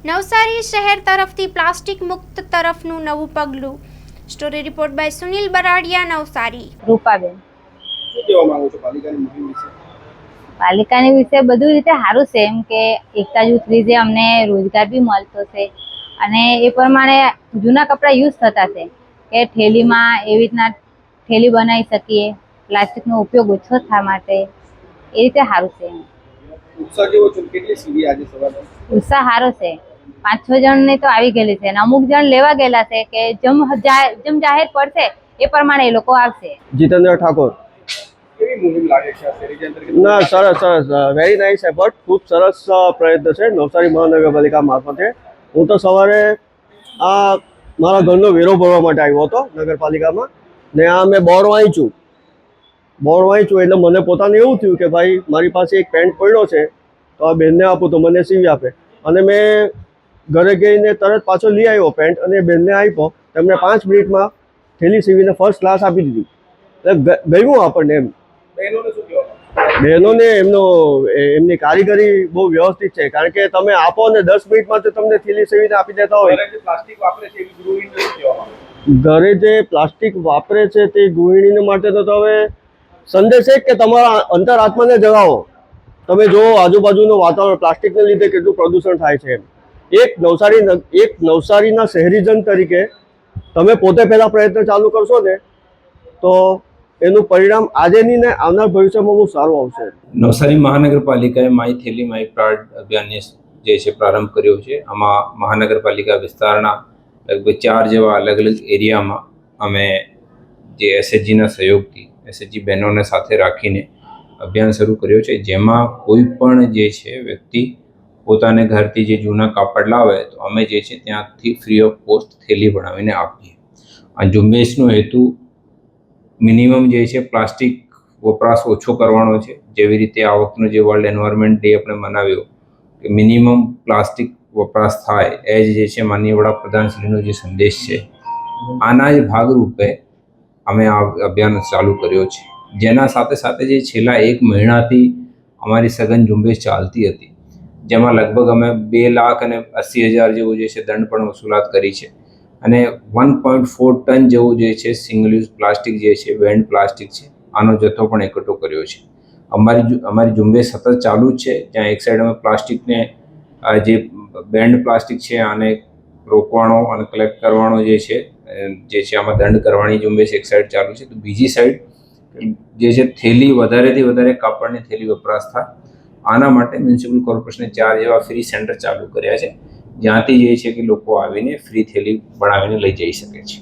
નવસારી શહેર તરફથી પ્લાસ્ટિક મુક્ત તરફનું નવું પગલું. Story report by Sunil Baradiya, Navsari. Rupaben, શું કહેવા માંગો છો પાલિકાની મુહિમ વિશે? પાલિકાની વિશે બધું રીતે સારું છે, એમ કે એકતા જૂથ લીધે અમને રોજગાર બી મળતો છે અને એ પ્રમાણે જૂના કપડાં યુઝ થતા છે કે થેલીમાં એવી રીતના થેલી બનાવી શકીએ, પ્લાસ્ટિકનો ઉપયોગ ઓછો થવા માટે એ રીતે સારું છે. એમ ઉત્સાહ કેવો છે? કેટલી સીવી આજે સવારે? ઉત્સાહ સારો છે. 5-6 જણની તો આવી ગયેલી છે અને અમુક જણ લેવા ગયેલા છે કે જેમ જાહેર પડશે એ પ્રમાણે એ લોકો આવશે. જીતેન્દ્ર ઠાકોર. કેવી મુહિમ લાગે છે આ શહેરીજન તરીકે? ના, સરસ વેરી નાઇસ એફર્ટ. ખૂબ સરસ પ્રયત્ન છે નવસારી મહાનગરપાલિકા મારફતે. હું તો સવારે આ મારા ઘરનો વેરો ભરવા માટે આવ્યો હતો નગરપાલિકામાં, ને આ મેં બોર્ડ વાંચ્યું એટલે મને પોતાને એવું થયું કે ભાઈ મારી પાસે એક પેન્ટ પડ્યો છે તો આ બેનને આપું તો મને સીવી આપે, અને મેં ઘરે ગઈને તરત પાછો લઈ આવ્યો પેન્ટ અને બેનને આપ્યો. તેમણે 5 મિનિટમાં થેલી સીવીને ફર્સ્ટ ક્લાસ આપી દીધી. એટલે ગમ્યું આપણને એમ. બહેનોને શું કહેવા માંગો? બહેનોને એમની કારીગરી બહુ વ્યવસ્થિત છે, કારણ કે તમે આપો ને 10 મિનિટમાં તો તમને થેલી સીવીને આપી દેતા હોય. ઘરે જે પ્લાસ્ટિક વાપરે છે એવી ગૃહિણીને શું કહેવા માંગો? ઘરે જે પ્લાસ્ટિક વાપરે છે તે ગૃહિણીને માટે તો હવે સંદેશ એક કે તમારા અંતરાત્માને જગાવો. તમે જો આજુબાજુનું વાતાવરણ પ્લાસ્ટિકને લીધે કેટલું પ્રદૂષણ થાય છે. એક નવસારીના શહેરીજન તરીકે તમે પોતે પહેલાં પ્રયત્ન ચાલુ કરશો ને તો એનું પરિણામ આજે નહીં ને આવનાર ભવિષ્યમાં બહુ સારું આવશે. નવસારી મહાનગરપાલિકાએ માય થેલી માય પ્રાડ અભિયાનને જે છે પ્રારંભ કર્યો છે. આમાં મહાનગરપાલિકા વિસ્તારના લગભગ 4 જેવા અલગ અલગ એરિયામાં અમે જે એસએચજીના સહયોગથી એસએચજી બહેનોને સાથે રાખીને અભિયાન શરૂ કર્યો છે, જેમાં કોઈ પણ જે છે વ્યક્તિ પોતાને ઘરથી જે જૂના કાપડ લાવે તો અમે જે છે ત્યાંથી ફ્રી ઓફ કોસ્ટ થેલી બનાવીને આપીએ. આ ઝુંબેશનો હેતુ મિનિમમ જે છે પ્લાસ્ટિક વપરાશ ઓછો કરવાનો છે. જેવી રીતે આ વખતનો જે વર્લ્ડ એન્વાયરમેન્ટ ડે આપણે મનાવ્યો કે મિનિમમ પ્લાસ્ટિક વપરાશ થાય, એ જે છે માનનીય વડાપ્રધાનશ્રીનો જે સંદેશ છે, આના જ ભાગરૂપે અમે આ અભિયાન ચાલુ કર્યો છે. જેના સાથે સાથે જે છેલ્લા 1 મહિનાથી અમારી સઘન ઝુંબેશ ચાલતી હતી, જેમાં લગભગ અમે 2,80,000 જેવું જે છે દંડ પણ વસૂલાત કરી છે અને 1.4 ટન જેવું જે છે સિંગલ યુઝ પ્લાસ્ટિક જે છે બેન્ડ પ્લાસ્ટિક છે આનો જથ્થો પણ એકઠો કર્યો છે. અમારી ઝુંબેશ સતત ચાલુ જ છે. જ્યાં એક સાઈડ અમે પ્લાસ્ટિકને જે બેન્ડ પ્લાસ્ટિક છે આને રોકવાનો અને કલેક્ટ કરવાનો જે છે આમાં દંડ કરવાની ઝુંબેશ એક સાઈડ ચાલુ છે, તો બીજી સાઈડ જે છે થેલી વધારેથી વધારે કાપડની થેલી વપરાશ થાય આના માટે મ્યુનિસિપલ કોર્પોરેશને 4 જેવા ફ્રી સેન્ટર ચાલુ કર્યા છે, જ્યાંથી જે છે કે લોકો આવીને ફ્રી થેલી બનાવીને લઈ જઈ શકે છે.